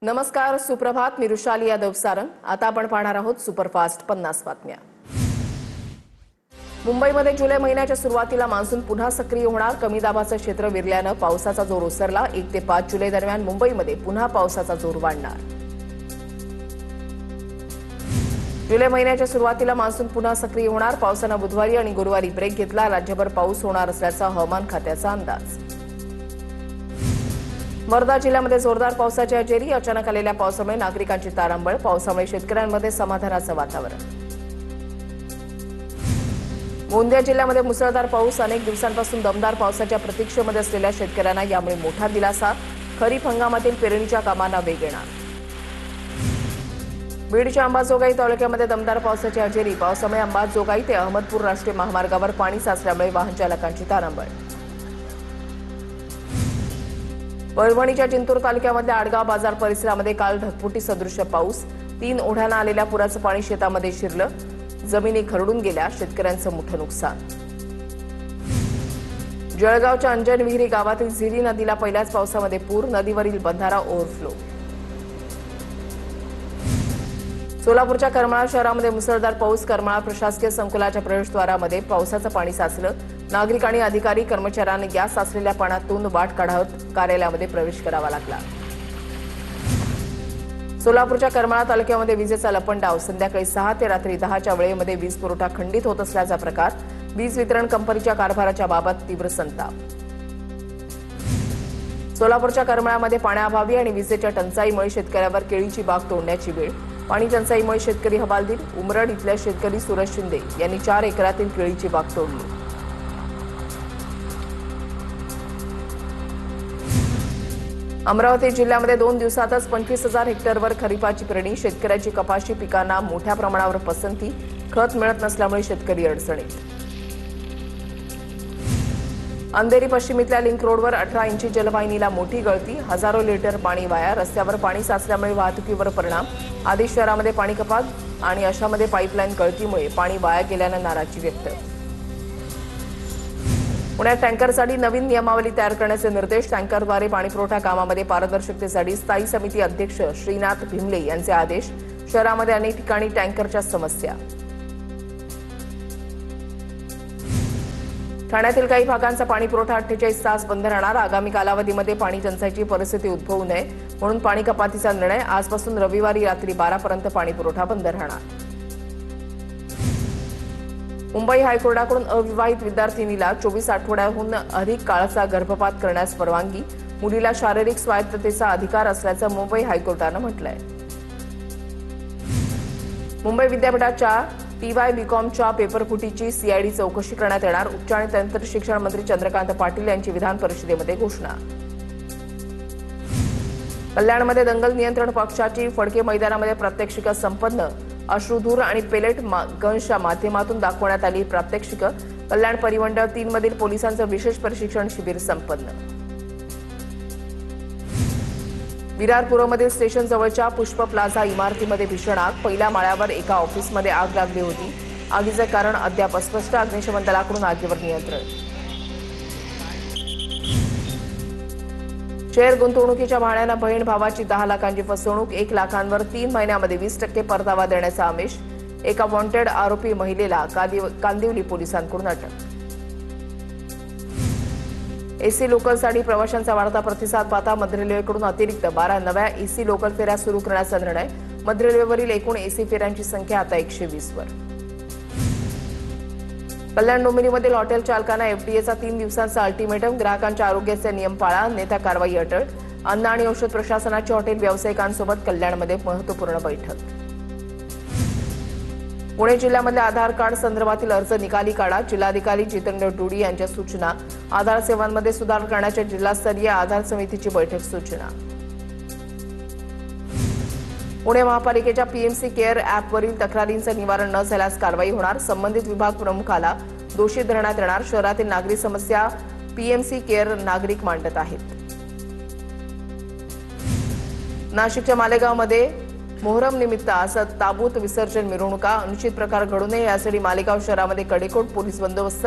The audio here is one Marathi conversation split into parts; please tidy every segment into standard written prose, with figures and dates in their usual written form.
नमस्कार, सुप्रभात. मी रुशाली यादव सारंग. आता आपण पाहणार आहोत सुपरफास्ट 50 बातम्या. मुंबईमध्ये जुलै महिन्याच्या सुरुवातीला मान्सून पुन्हा सक्रिय होणार. कमी दाबाचं क्षेत्र विरल्यानं पावसाचा जोर ओसरला. 1 ते 5 जुलै दरम्यान मुंबईमध्ये पुन्हा पावसाचा जोर वाढणार. जुलै महिन्याच्या सुरुवातीला मान्सून पुन्हा सक्रिय होणार. पावसानं बुधवारी आणि गुरुवारी ब्रेक घेतला. राज्यभर पाऊस होणार असल्याचा हवामान खात्याचा अंदाज. वर्धा जिल्ह्यामध्ये जोरदार पावसाची हजेरी. अचानक आलेल्या पावसामुळे नागरिकांची तारांबळ. पावसामुळे शेतकऱ्यांमध्ये समाधानाचं वातावरण. गोंदिया जिल्ह्यामध्ये मुसळधार पाऊस. अनेक दिवसांपासून दमदार पावसाच्या प्रतीक्षेमध्ये असलेल्या शेतकऱ्यांना यामुळे मोठा दिलासा. खरीप हंगामातील पेरणीच्या कामांना वेग येणार. बीडच्या अंबाजोगाई तालुक्यामध्ये दमदार पावसाची हजेरी. पावसामुळे अंबाजोगाई ते अहमदपूर राष्ट्रीय महामार्गावर पाणी साचल्यामुळे वाहन चालकांची तारांबळ. परभणीच्या जिंतूर तालुक्यामधल्या आडगाव बाजार परिसरामध्ये काल ढगफुटी सदृश्य पाऊस. 3 ओढ्यांना आलेल्या पुराचं पाणी शेतामध्ये शिरलं. जमिनी खरडून गेल्या. शेतकऱ्यांचं मोठं नुकसान. जळगावच्या अंजन विहिरी गावातील झिरी नदीला पहिल्याच पावसामध्ये पूर. नदीवरील बंधारा ओव्हरफ्लो. सोलापूरच्या करमाळा शहरामध्ये मुसळधार पाऊस. करमाळा प्रशासकीय संकुलाच्या प्रवेशद्वारामध्ये पावसाचं पाणी साचलं. नागरिक आणि अधिकारी कर्मचाऱ्यांना या साचलेल्या पाण्यातून वाट काढत कार्यालयामध्ये प्रवेश करावा लागला. सोलापूरच्या करमाळा तालुक्यामध्ये विजेचा लपंडाव. संध्याकाळी 6 ते रात्री 10च्या वेळेमध्ये वीज पुरवठा खंडित होत असल्याचा प्रकार. वीज वितरण कंपनीच्या कारभाराच्या बाबत तीव्र संताप. सोलापूरच्या करमाळ्यामध्ये पाण्याअभावी आणि विजेच्या टंचाईमुळे शेतकऱ्यावर केळीची बाग तोडण्याची वेळ. पाणी टंचाईमुळे शेतकरी हवालदिल. उमरड इथल्या शेतकरी सूरज शिंदे यांनी 4 एकरातील केळीची बाग तोडली. अमरावती जिल्ह्यामध्ये 2 दिवसातच 25,000 हेक्टरवर खरीपाची पेरणी. शेतकऱ्याची कपाशी पिकांना मोठ्या प्रमाणावर पसंती. खत मिळत नसल्यामुळे शेतकरी अडचणीत. अंधेरी पश्चिम इथल्या लिंक रोडवर 18 इंची जलवाहिनीला मोठी गळती. हजारो लिटर पाणी वाया. रस्त्यावर पाणी साचल्यामुळे वाहतुकीवर परिणाम. आदेश शहरामध्ये पाणी कपात आणि अशामध्ये पाईपलाईन गळतीमुळे पाणी वाया गेल्यानं नाराजी व्यक्त. पुण्यात टँकरसाठी नवीन नियमावली तयार करण्याचे निर्देश. टँकरद्वारे पाणीपुरवठा कामामध्ये पारदर्शकतेसाठी स्थायी समिती अध्यक्ष श्रीनाथ भिमले यांचे आदेश. शहरामध्ये अनेक ठिकाणी टँकरच्या समस्या. ठाण्यातील काही भागांचा पाणीपुरवठा 48 तास बंद राहणार. आगामी कालावधीमध्ये पाणी टंचाईची परिस्थिती उद्भवू नये म्हणून पाणी कपातीचा निर्णय. आजपासून रविवारी रात्री 12 पर्यंत पाणीपुरवठा बंद राहणार. मुंबई हायकोर्टाकडून अविवाहित विद्यार्थिनीला 24 आठवड्याहून अधिक काळाचा गर्भपात करण्यास परवानगी. मुलीला शारीरिक स्वायत्ततेचा अधिकार असल्याचं मुंबई हायकोर्टानं म्हटलंय. मुंबई विद्यापीठाच्या TY BComच्या पेपरफुटीची CID चौकशी करण्यात येणार. उच्च आणि तंत्र शिक्षण मंत्री चंद्रकांत पाटील यांची विधान परिषदेमध्ये घोषणा. कल्याणमध्ये दंगल नियंत्रण पक्षाची फडके मैदानामध्ये प्रात्यक्षिकं संपन्न. अश्रुधूर आणि पेलेट गनच्या माध्यमातून दाखवण्यात आली प्रात्यक्षिकं. कल्याण परिमंडळ 3 मधील पोलिसांचं विशेष प्रशिक्षण शिबिर संपन्न. विरारपुरमधील स्टेशन जवळच्या पुष्प प्लाझा इमारतीमध्ये भीषण आग. पहिल्या माळ्यावर एका ऑफिसमध्ये आग लागली होती. आगीचं कारण अद्याप अस्पष्ट. अग्निशमन दलाकडून आगीवर नियंत्रण. शेअर गुंतवणुकीच्या बहाण्यानं बहीण भावाची 10 लाखांची फसवणूक. 1 लाखांवर 3 महिन्यामध्ये 20% परतावा देण्याचा आमिष. एका वॉन्टेड आरोपी महिलेला कांदिवली पोलिसांकडून अटक. एसी लोकलसाठी प्रवाशांचा वाढता प्रतिसाद पाहता मध्य रेल्वेकडून अतिरिक्त 12 नव्या एसी लोकल फेऱ्या सुरू करण्याचा निर्णय. मध्य रेल्वेवरील एकूण एसी फेऱ्यांची संख्या आता 120 वर. कल्याण डोंबिवलीमधील हॉटेल चालकांना FDAचा 3 दिवसांचा अल्टिमेटम. ग्राहकांच्या आरोग्याचे नियम पाळा, अन्यथा कारवाई अटळ. अन्न आणि औषध प्रशासनाची हॉटेल व्यावसायिकांसोबत कल्याणमध्ये महत्त्वपूर्ण बैठक. पुणे जिल्ह्यामधल्या आधार कार्ड संदर्भातील अर्ज निकाली काढा. जिल्हाधिकारी जितेंद्र डुडी यांच्या सूचना. आधार सेवांमध्ये सुधारणा करण्याच्या जिल्हास्तरीय आधार समितीची बैठक सूचना. पुणे महापालिकेच्या PMC केअर ॲपवरील तक्रारींचं निवारण न झाल्यास कारवाई होणार. संबंधित विभाग प्रमुखाला दोषी धरण्यात येणार. शहरातील नागरी समस्या PMC केअर नागरिक मांडत आहेत. नाशिकच्या मालेगावमध्ये मोहरम निमित्त आज ताबूत विसर्जन मिरवणुका. अनुचित प्रकार घडू नये यासाठी मालेगाव शहरामध्ये कडेकोट पोलीस बंदोबस्त.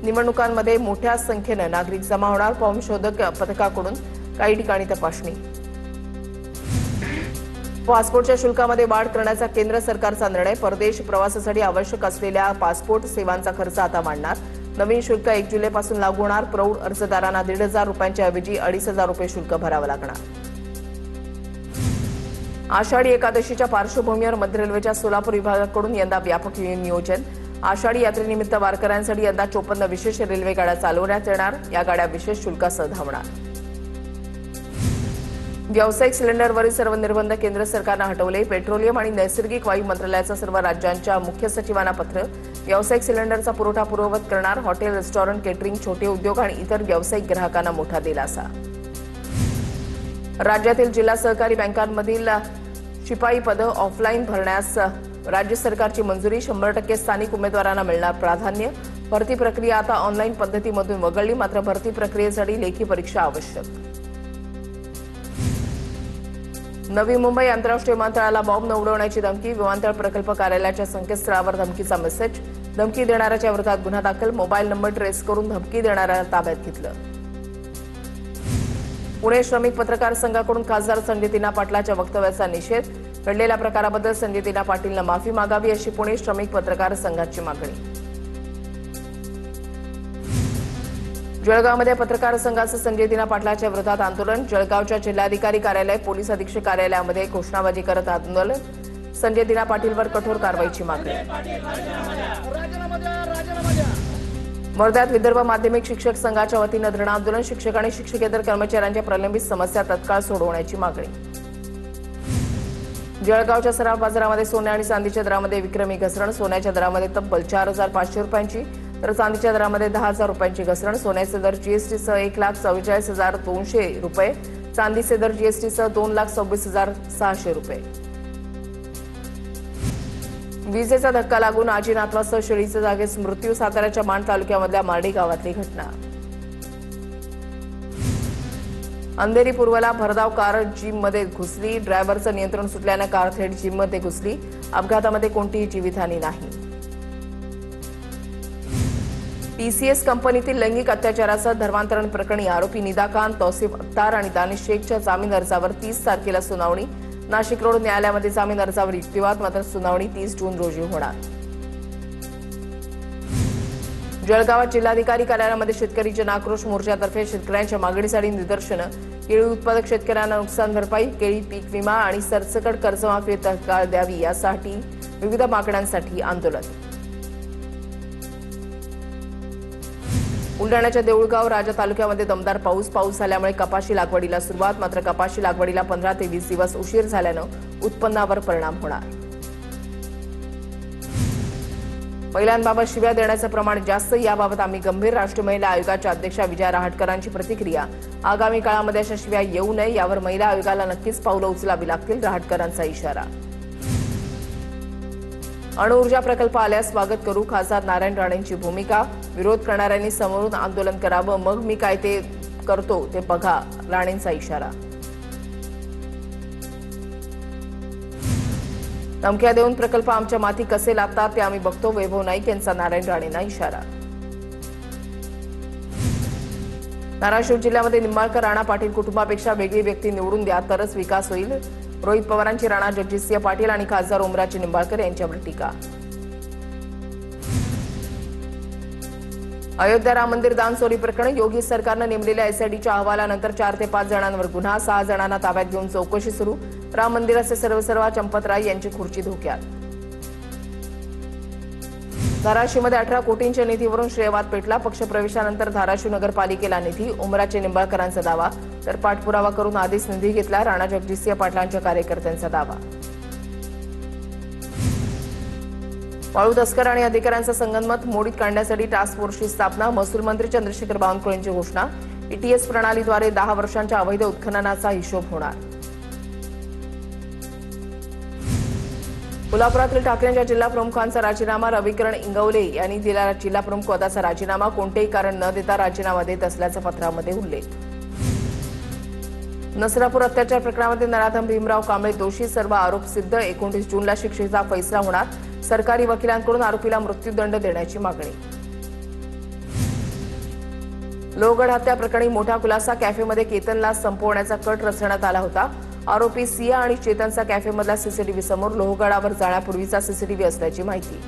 निवडणुकांमध्ये मोठ्या संख्येने नागरिक जमा होणार. बॉम्ब शोधक पथकाकडून काही ठिकाणी तपासणी. पासपोर्टच्या शुल्कामध्ये वाढ करण्याचा केंद्र सरकारचा निर्णय. परदेश प्रवासासाठी आवश्यक असलेल्या पासपोर्ट सेवांचा खर्च आता वाढणार. नवीन शुल्क 1 जुलैपासून लागू होणार. प्रौढ अर्जदारांना 1,500 रुपयांच्या ऐवजी 2,500 रुपये शुल्क भरावं लागणार. आषाढी एकादशीच्या पार्श्वभूमीवर मध्य रेल्वेच्या सोलापूर विभागाकडून यंदा व्यापक नियोजन. आषाढी यात्रेनिमित्त वारकऱ्यांसाठी यंदा 54 विशेष रेल्वे गाड्या चालवण्यात येणार. या गाड्या विशेष शुल्कासह धावणार. व्यावसायिक सिलेंडरवरील सर्व निर्बंध केंद्र सरकारनं हटवले. पेट्रोलियम आणि नैसर्गिक वायू मंत्रालयाचं सर्व राज्यांच्या मुख्य सचिवांना पत्र. व्यावसायिक सिलेंडरचा पुरवठा पूर्ववत करणार. हॉटेल, रेस्टॉरंट, केटरिंग, छोटे उद्योग आणि इतर व्यावसायिक ग्राहकांना मोठा दिलासा. राज्यातील जिल्हा सहकारी बँकांमधील शिपाई पदं ऑफलाईन भरण्यास राज्य सरकारची मंजुरी. 100% स्थानिक उमेदवारांना मिळणार प्राधान्य. भरती प्रक्रिया आता ऑनलाईन पद्धतीमधून वगळली. मात्र भरती प्रक्रियेसाठी लेखी परीक्षा आवश्यक. नवी मुंबई आंतरराष्ट्रीय विमानतळाला बॉम्ब न उडवण्याची धमकी. विमानतळ प्रकल्प कार्यालयाच्या संकेतस्थळावर धमकीचा मेसेज. धमकी देणाऱ्याच्या विरोधात गुन्हा दाखल. मोबाईल नंबर ट्रेस करून धमकी देणाऱ्याला ताब्यात घेतलं. पुणे श्रमिक पत्रकार संघाकडून खासदार संजय दिना पाटलाच्या वक्तव्याचा निषेध. घडलेल्या प्रकाराबद्दल संजय दिना पाटीलनं माफी मागावी अशी पुणे श्रमिक पत्रकार संघाची मागणी. जळगावमध्ये पत्रकार संघाचं संजय दिना पाटलाच्या विरोधात आंदोलन. जळगावच्या जिल्हाधिकारी कार्यालय, पोलीस अधीक्षक कार्यालयामध्ये घोषणाबाजी करत आंदोलन. संजय दिना पाटीलवर कठोर कारवाईची मागणी. वर्ध्यात विदर्भ माध्यमिक शिक्षक संघाच्या वतीनं धरणं आंदोलन. शिक्षक आणि शिक्षकेतर कर्मचाऱ्यांच्या प्रलंबित समस्या तत्काळ सोडवण्याची मागणी. जळगावच्या सराफ बाजारामध्ये सोने आणि चांदीच्या दरामध्ये विक्रमी घसरण. सोन्याच्या दरामध्ये तब्बल 4,500 रुपयांची तर चांदीच्या दरामध्ये 10,000 रुपयांची घसरण. सोन्याचे दर जीएसटीसह 1,44,200 रुपये. चांदीचे दर जीएसटीसह 2,26,600 रुपये. विजेचा धक्का लागून आजी नातवासह शेळीच्या जागेस मृत्यू. साताऱ्याच्या माण तालुक्यामधल्या मार्डी गावातली घटना. अंधेरी पूर्वला भरधाव कार जिममध्ये घुसली. ड्रायव्हरचं नियंत्रण सुटल्यानं कार थेट जिममध्ये घुसली. अपघातामध्ये कोणतीही जीवितहानी नाही. टीसीएस कंपनीतील लैंगिक अत्याचारासह धर्मांतरण प्रकरणी आरोपी निदा खान, तौसिफ अख्तार आणि दानिश शेखच्या जामीन अर्जावर 30 तारखेला सुनावणी. नाशिक रोड न्यायालयामध्ये जामीन अर्जावर युक्तिवाद. मात्र सुनावणी 30 जून रोजी होणार. जळगावात जिल्हाधिकारी कार्यालयामध्ये शेतकरी जन आक्रोश मोर्चातर्फे शेतकऱ्यांच्या मागणीसाठी निदर्शनं. केळी उत्पादक शेतकऱ्यांना नुकसान भरपाई, केळी पीक विमा आणि सरसकट कर्जमाफी तत्काळ द्यावी यासाठी विविध मागण्यांसाठी आंदोलन. बुलढाण्याच्या देऊळगाव राजा तालुक्यामध्ये दमदार पाऊस झाल्यामुळे कपाशी लागवडीला सुरुवात. मात्र कपाशी लागवडीला 15 ते 20 दिवस उशीर झाल्यानं उत्पन्नावर परिणाम होणार. महिलांबाबत शिव्या देण्याचं प्रमाण जास्त. याबाबत आम्ही गंभीर. राष्ट्रीय महिला आयोगाच्या अध्यक्षा विजया रहाटकरांची प्रतिक्रिया. आगामी काळामध्ये अशा शिव्या येऊ नये यावर महिला आयोगाला नक्कीच पावलं उचलावी लागतील. रहाटकरांचा इशारा. अणुऊर्जा प्रकल्प आल्यास स्वागत करू. खासदार नारायण राणेंची भूमिका. विरोध करणाऱ्यांनी समोरून आंदोलन करावं. मग मी काय ते करतो ते बघा. राणेंचा इशारा. धमक्या देऊन प्रकल्प आमच्या माथी कसे लादतात ते आम्ही बघतो. वैभव नाईक यांचा नारायण राणेंना इशारा. धाराशिव जिल्ह्यामध्ये निंबाळकर राणा पाटील कुटुंबापेक्षा वेगळी व्यक्ती निवडून द्या तरच विकास होईल. रोहित पवारांची राणा जगजितसिंह पाटील आणि खासदार ओमराजे निंबाळकर यांच्यावर टीका. अयोध्या राम मंदिर दान चोरी प्रकरण. योगी सरकारनं नेमलेल्या एसआयटीच्या अहवालानंतर 4 ते 5 जणांवर गुन्हा. 6 जणांना ताब्यात घेऊन चौकशी सुरू. राम मंदिराचे सर्वेसर्वा चंपतराय यांची खुर्ची धोक्यात. धाराशिवमध्ये 18 कोटींच्या निधीवरून श्रेयवाद पेटला. पक्षप्रवेशानंतर धाराशिव नगरपालिकेला निधी. ओमराजे निंबाळकरांचा दावा. तर पाठपुरावा करून आधीच निधी घेतला. राणा जगजितसिंह पाटलांच्या कार्यकर्त्यांचा दावा. वाळू तस्कर आणि अधिकाऱ्यांचं संगनमत. मोडीत काढण्यासाठी टास्क फोर्सची स्थापना. महसूल मंत्री चंद्रशेखर बावनकुळेंची घोषणा. ईटीएस प्रणालीद्वारे 10 वर्षांच्या अवैध उत्खननाचा हिशोब होणार. कोल्हापुरातील ठाकरेंच्या जिल्हा प्रमुखांचा राजीनामा. रविकरण इंगवले यांनी दिला जिल्हा प्रमुख पदाचा राजीनामा. कोणतेही कारण न देता राजीनामा देत असल्याचा पत्रामध्ये उल्लेख. नसरापूर अत्याचार प्रकरणामध्ये नराधम भीमराव कांबळे दोषी. सर्व आरोप सिद्ध. 29 जूनला शिक्षेचा फैसला होणार. सरकारी वकिलांकडून आरोपीला मृत्यूदंड देण्याची मागणी. लोहगड हत्या प्रकरणी मोठा खुलासा. कॅफेमध्ये केतनला संपवण्याचा कट रचण्यात आला होता. आरोपी सिया आणि चेतनचा कॅफेमधला सीसीटीव्ही समोर लोहगडावर जाण्यापूर्वीचा सीसीटीव्ही असल्याची माहिती.